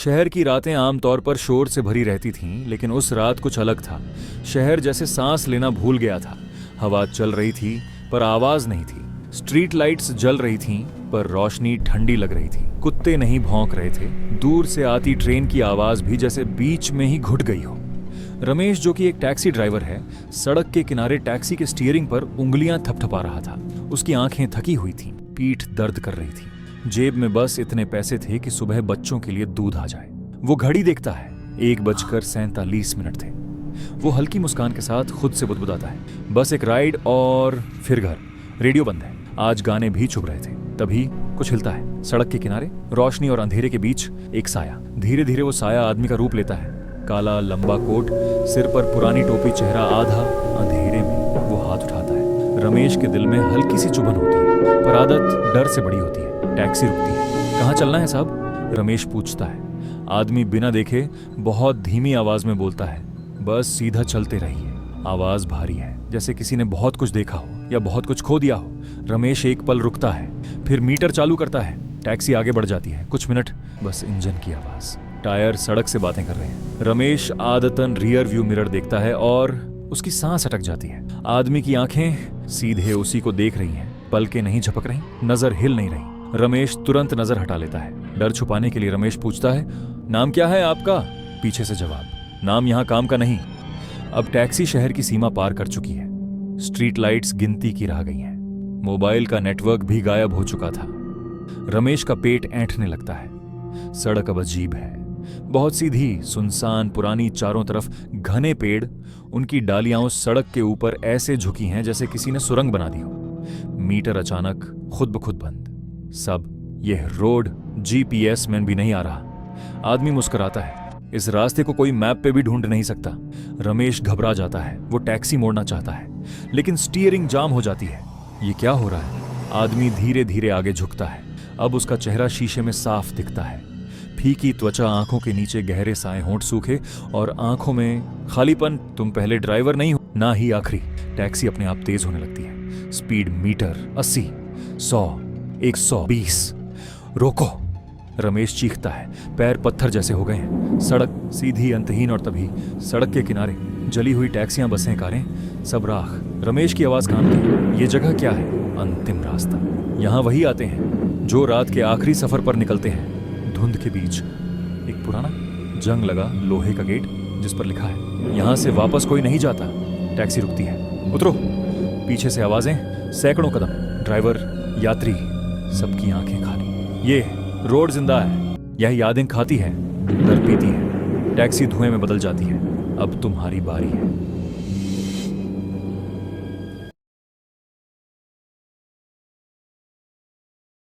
शहर की रातें आमतौर पर शोर से भरी रहती थीं, लेकिन उस रात कुछ अलग था। शहर जैसे सांस लेना भूल गया था। हवा चल रही थी पर आवाज नहीं थी। स्ट्रीट लाइट्स जल रही थीं पर रोशनी ठंडी लग रही थी। कुत्ते नहीं भौंक रहे थे। दूर से आती ट्रेन की आवाज भी जैसे बीच में ही घुट गई हो। रमेश, जो कि एक टैक्सी ड्राइवर है, सड़क के किनारे टैक्सी के स्टीयरिंग पर उंगलियां थपथपा रहा था। उसकी आंखें थकी हुई थीं, पीठ दर्द कर रही थी। जेब में बस इतने पैसे थे कि सुबह बच्चों के लिए दूध आ जाए। वो घड़ी देखता है, 1:47 थे। वो हल्की मुस्कान के साथ खुद से बुदबुदाता है, बस एक राइड और फिर घर। रेडियो बंद है, आज गाने भी चुभ रहे थे। तभी कुछ हिलता है। सड़क के किनारे रोशनी और अंधेरे के बीच एक साया। धीरे धीरे वो साया आदमी का रूप लेता है। काला लंबा कोट, सिर पर पुरानी टोपी, चेहरा आधा। अंधेरे में वो हाथ उठाता है। रमेश के दिल में हल्की सी चुभन होती है, पर आदत डर से बड़ी होती है। टैक्सी रुकती है। कहाँ चलना है साहब? रमेश पूछता है। आदमी बिना देखे बहुत धीमी आवाज में बोलता है, बस सीधा चलते रहिए। आवाज भारी है, जैसे किसी ने बहुत कुछ देखा हो या बहुत कुछ खो दिया हो। रमेश एक पल रुकता है, फिर मीटर चालू करता है। टैक्सी आगे बढ़ जाती है। कुछ मिनट, बस इंजन की आवाज। टायर सड़क से बातें कर रहे हैं। रमेश आदतन रियर व्यू मिरर देखता है और उसकी सांस अटक जाती है। आदमी की आंखें सीधे उसी को देख रही हैं, पलकें नहीं झपक रही, नजर हिल नहीं रही। रमेश तुरंत नजर हटा लेता है। डर छुपाने के लिए रमेश पूछता है, नाम क्या है आपका? पीछे से जवाब, नाम यहाँ काम का नहीं। अब टैक्सी शहर की सीमा पार कर चुकी है। स्ट्रीट लाइट्स गिनती की रह गई हैं। मोबाइल का नेटवर्क भी गायब हो चुका था। रमेश का पेट ऐंठने लगता है। सड़क अब अजीब है, बहुत सीधी, सुनसान, पुरानी। चारों तरफ घने पेड़, उनकी डालियां उस सड़क के ऊपर ऐसे झुकी हैं जैसे किसी ने सुरंग बना दी हो। मीटर अचानक खुद ब खुद बंद। सब यह रोड GPS में भी नहीं आ रहा। आदमी मुस्कुराता है। इस रास्ते को कोई मैप पे भी ढूंढ नहीं सकता। रमेश घबरा जाता है। वो टैक्सी मोड़ना चाहता है, लेकिन स्टीयरिंग जाम हो जाती है। ये क्या हो रहा है? आदमी धीरे धीरे आगे झुकता है। अब उसका चेहरा शीशे में साफ दिखता है। फीकी त्वचा, आंखों के नीचे गहरे साए, होंठ सूखे और आंखों में खालीपन। तुम पहले ड्राइवर नहीं हो, ना ही आखिरी। टैक्सी अपने आप तेज होने लगती है। Speed metre 80, 100, 120। रोको! रमेश चीखता है। पैर पत्थर जैसे हो गए हैं। सड़क सीधी, अंतहीन, और तभी सड़क के किनारे जली हुई टैक्सियां, बसें, कारें, सब राख। रमेश की आवाज कांपती है। ये जगह क्या है? अंतिम रास्ता। यहाँ वही आते हैं जो रात के आखिरी सफर पर निकलते हैं। धुंध के बीच एक पुराना जंग लगा लोहे का गेट, जिस पर लिखा है, यहाँ से वापस कोई नहीं जाता। टैक्सी रुकती है। उतरो! पीछे से आवाजें, सैकड़ों कदम। ड्राइवर, यात्री, सबकी आंखें खाली। ये रोड जिंदा है। यह यादें खाती है, दर पीती है। टैक्सी धुएं में बदल जाती है। अब तुम्हारी बारी है।